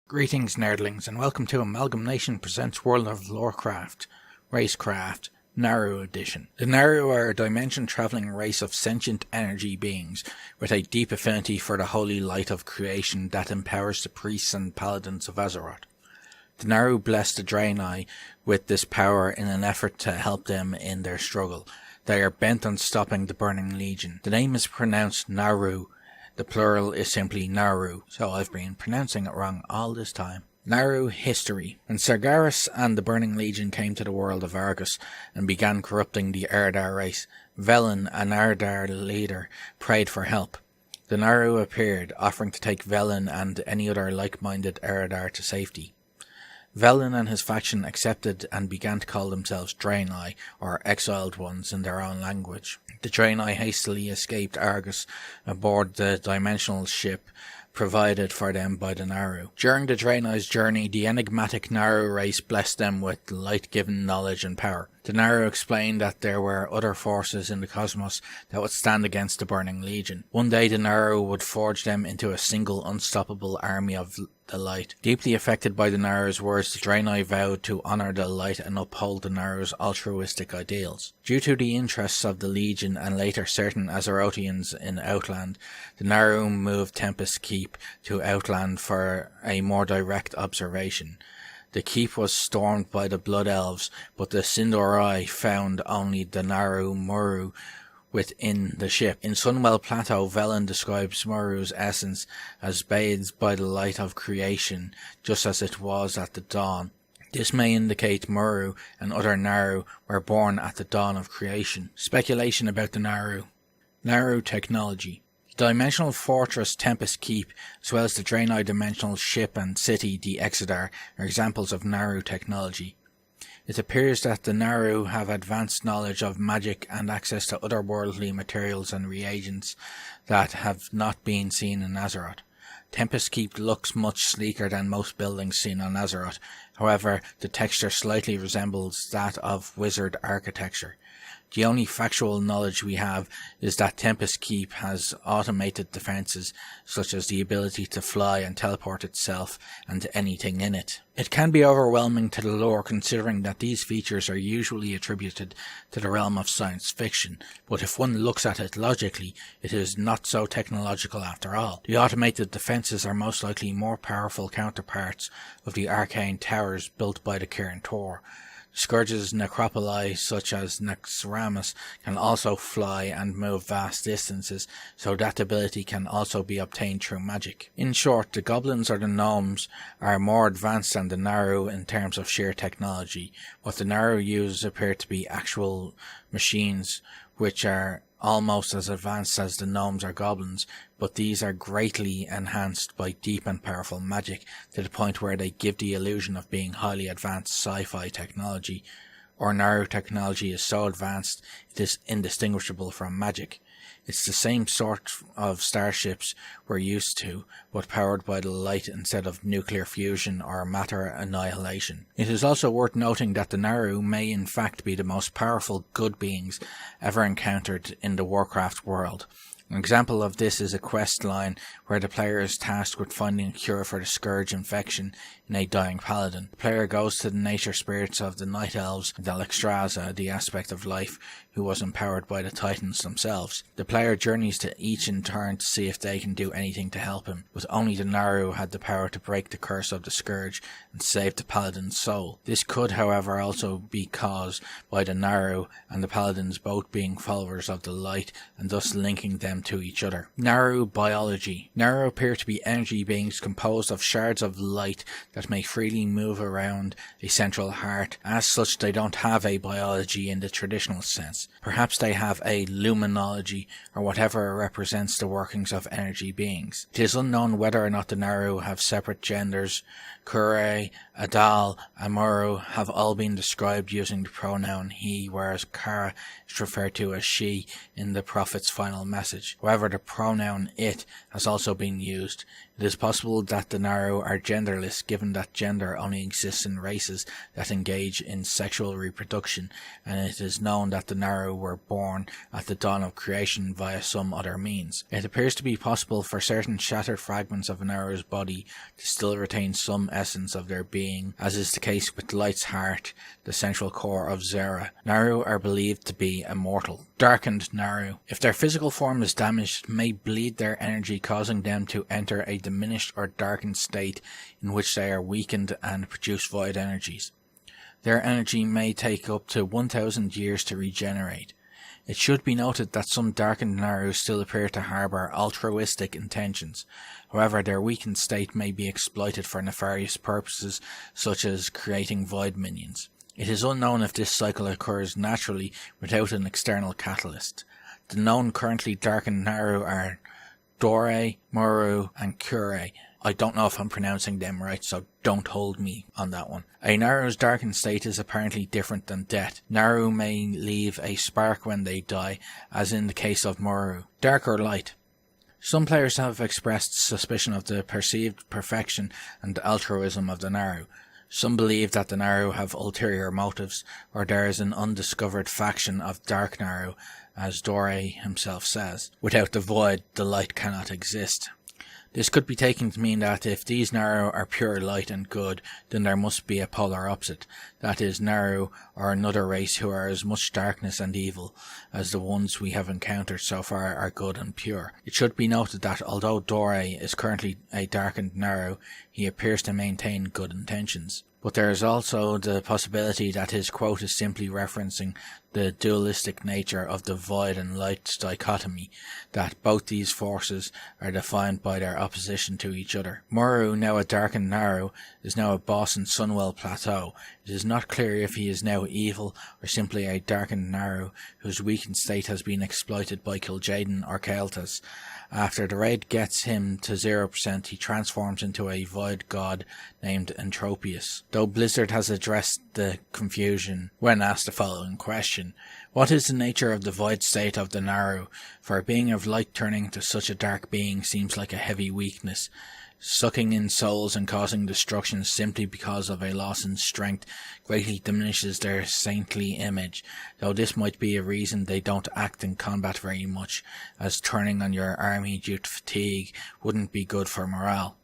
Greetings nerdlings and welcome to AmalgamNation presents World of Lorecraft, Racecraft, Naaru Edition. The Naaru are a dimension-travelling race of sentient energy beings with a deep affinity for the holy light of creation that empowers the priests and paladins of Azeroth. The Naaru bless the Draenei with this power in an effort to help them in their struggle. They are bent on stopping the Burning Legion. The name is pronounced Naaru. The plural is simply Naaru, so I've been pronouncing it wrong all this time. Naaru history. When Sargeras and the Burning Legion came to the world of Argus and began corrupting the Erdar race, Velen, an Erdar leader, prayed for help. The Naaru appeared, offering to take Velen and any other like-minded Erdar to safety. Velen and his faction accepted and began to call themselves Draenei, or Exiled Ones in their own language. The Draenei hastily escaped Argus aboard the dimensional ship provided for them by the Naaru. During the Draenei's journey, the enigmatic Naaru race blessed them with light-given knowledge and power. The Naaru explained that there were other forces in the cosmos that would stand against the Burning Legion. One day the Naaru would forge them into a single unstoppable army of the light. Deeply affected by the Naaru's words, the Draenei vowed to honour the light and uphold the Naaru's altruistic ideals. Due to the interests of the Legion and later certain Azerothians in Outland, the Naaru moved Tempest Keep to Outland for a more direct observation. The keep was stormed by the Blood Elves, but the Sindorai found only the Naaru Muru within the ship. In Sunwell Plateau, Velen describes Muru's essence as bathed by the light of creation, just as it was at the dawn. This may indicate Muru and other Naaru were born at the dawn of creation. Speculation about the Naaru. Naaru technology. The dimensional fortress Tempest Keep, as well as the Draenei dimensional ship and city, the Exodar, are examples of Naaru technology. It appears that the Naaru have advanced knowledge of magic and access to otherworldly materials and reagents that have not been seen in Azeroth. Tempest Keep looks much sleeker than most buildings seen on Azeroth. However, the texture slightly resembles that of wizard architecture. The only factual knowledge we have is that Tempest Keep has automated defences, such as the ability to fly and teleport itself and anything in it. It can be overwhelming to the lore considering that these features are usually attributed to the realm of science fiction, but if one looks at it logically, it is not so technological after all. The automated defences are most likely more powerful counterparts of the arcane towers built by the Cairn Tor. Scourge's necropoli, such as Naxxramas, can also fly and move vast distances, so that ability can also be obtained through magic. In short, the goblins or the gnomes are more advanced than the Naaru in terms of sheer technology. What the Naaru use appear to be actual machines, which are almost as advanced as the gnomes or goblins, but these are greatly enhanced by deep and powerful magic to the point where they give the illusion of being highly advanced sci-fi technology. Or Naaru technology is so advanced it is indistinguishable from magic. It's the same sort of starships we're used to, but powered by the light instead of nuclear fusion or matter annihilation. It is also worth noting that the Naaru may in fact be the most powerful good beings ever encountered in the Warcraft world. An example of this is a quest line where the player is tasked with finding a cure for the Scourge infection in a dying paladin. The player goes to the nature spirits of the Night Elves and Alexstrasza, the aspect of life who was empowered by the Titans themselves. The player journeys to each in turn to see if they can do anything to help him, but only the Naaru had the power to break the curse of the Scourge and save the paladin's soul. This could, however, also be caused by the Naaru and the paladins both being followers of the light and thus linking them to each other. Naaru biology. Naaru appear to be energy beings composed of shards of light that may freely move around a central heart. As such, they don't have a biology in the traditional sense. Perhaps they have a luminology, or whatever represents the workings of energy beings. It is unknown whether or not the Naaru have separate genders. Kure, Adal, and Muru have all been described using the pronoun he, whereas Kara is referred to as she in the Prophet's final message. However, the pronoun it has also been used It is possible that the Naaru are genderless, given that gender only exists in races that engage in sexual reproduction, and it is known that the Naaru were born at the dawn of creation via some other means. It appears to be possible for certain shattered fragments of a Naaru's body to still retain some essence of their being, as is the case with Light's heart, the central core of Zera. Naaru are believed to be immortal. Darkened Naaru. If their physical form is damaged, may bleed their energy, causing them to enter a diminished or darkened state in which they are weakened and produce void energies. Their energy may take up to 1,000 years to regenerate. It should be noted that some darkened Naaru still appear to harbour altruistic intentions. However, their weakened state may be exploited for nefarious purposes, such as creating void minions. It is unknown if this cycle occurs naturally without an external catalyst. The known currently darkened Naaru are Dore, Muru, and Kure. I don't know if I'm pronouncing them right, so don't hold me on that one. A Naaru's darkened state is apparently different than death. Naaru may leave a spark when they die, as in the case of Muru. Dark or light? Some players have expressed suspicion of the perceived perfection and altruism of the Naaru. Some believe that the Naaru have ulterior motives, or there is an undiscovered faction of Dark Naaru, as Dore himself says. Without the void, the light cannot exist. This could be taken to mean that if these Naaru are pure light and good, then there must be a polar opposite. That is, Naaru are another race who are as much darkness and evil as the ones we have encountered so far are good and pure. It should be noted that although Dore is currently a darkened Naaru, he appears to maintain good intentions. But there is also the possibility that his quote is simply referencing the dualistic nature of the void and light dichotomy, that both these forces are defined by their opposition to each other. Muru, now a darkened Naaru, is now a boss in Sunwell Plateau. It is not clear if he is now evil or simply a darkened Naaru whose weakened state has been exploited by Kil'jaeden or Kael'thas. After the raid gets him to 0%, he transforms into a void god named Entropius. Though Blizzard has addressed the confusion when asked the following question: what is the nature of the void state of the Naaru? For a being of light turning to such a dark being seems like a heavy weakness. Sucking in souls and causing destruction simply because of a loss in strength greatly diminishes their saintly image, though this might be a reason they don't act in combat very much, as turning on your army due to fatigue wouldn't be good for morale.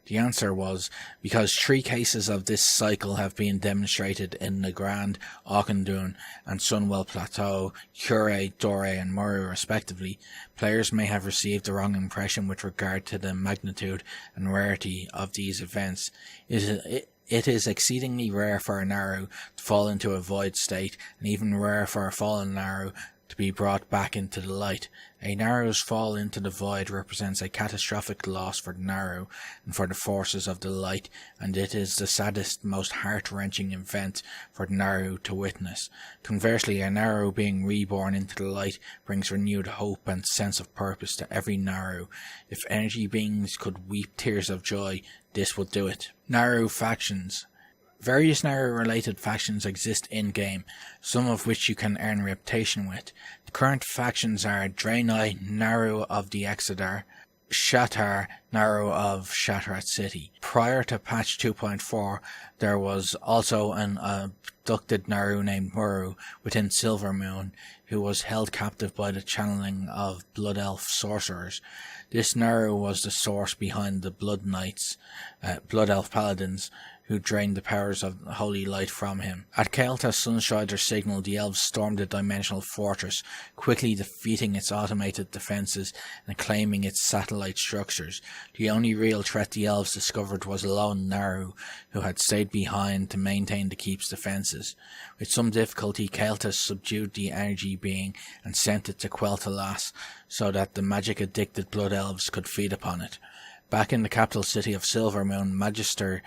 The answer was, because 3 cases of this cycle have been demonstrated in the Grand, Auchindoun and Sunwell Plateau, Kure, Dore and Muru respectively, players may have received the wrong impression with regard to the magnitude and rarity of these events. It is exceedingly rare for a Naaru to fall into a void state, and even rare for a fallen Naaru to be brought back into the light. A Naaru's fall into the void represents a catastrophic loss for the Naaru and for the forces of the light, and it is the saddest, most heart-wrenching event for the Naaru to witness. Conversely, a Naaru being reborn into the light brings renewed hope and sense of purpose to every Naaru. If energy beings could weep tears of joy, this would do it. Naaru factions. Various Naaru-related factions exist in-game, some of which you can earn reputation with. The current factions are Draenei, Naaru of the Exodar, Shatar, Naaru of Shatterat City. Prior to patch 2.4, there was also an abducted Naaru named Muru within Silvermoon, who was held captive by the channeling of Blood Elf sorcerers. This Naaru was the source behind the Blood Knights, Blood Elf paladins, who drained the powers of the holy light from him. At Kael'thas Sunstrider's signal, the elves stormed the dimensional fortress, quickly defeating its automated defences and claiming its satellite structures. The only real threat the elves discovered was a lone Naaru, who had stayed behind to maintain the keep's defences. With some difficulty, Kael'thas subdued the energy being and sent it to Quel'Thalas, so that the magic-addicted blood elves could feed upon it. Back in the capital city of Silvermoon, Magister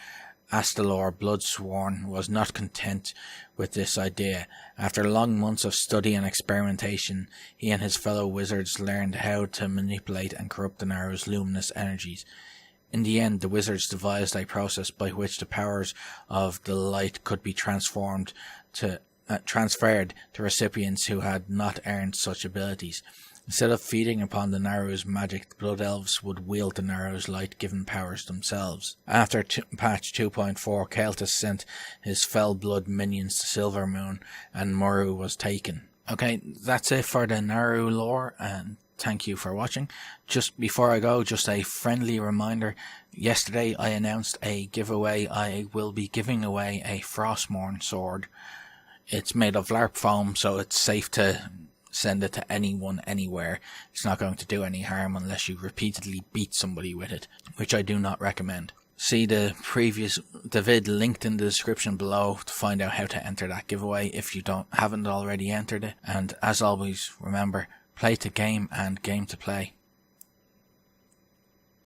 Astalor Bloodsworn was not content with this idea. After long months of study and experimentation, he and his fellow wizards learned how to manipulate and corrupt the Naaru's luminous energies. In the end, the wizards devised a process by which the powers of the light could be transformed to transferred to recipients who had not earned such abilities. Instead of feeding upon the Naaru's magic, the Blood Elves would wield the Naaru's light-given powers themselves. After patch 2.4, Kael'thas sent his fell blood minions to Silvermoon, and Muru was taken. Okay, that's it for the Naaru lore, and thank you for watching. Just before I go, just a friendly reminder. Yesterday I announced a giveaway. I will be giving away a Frostmourne sword. It's made of LARP foam, so it's safe to send it to anyone, anywhere. It's not going to do any harm unless you repeatedly beat somebody with it, which I do not recommend. See the vid linked in the description below to find out how to enter that giveaway if you haven't already entered it. And as always, remember, play to game and game to play.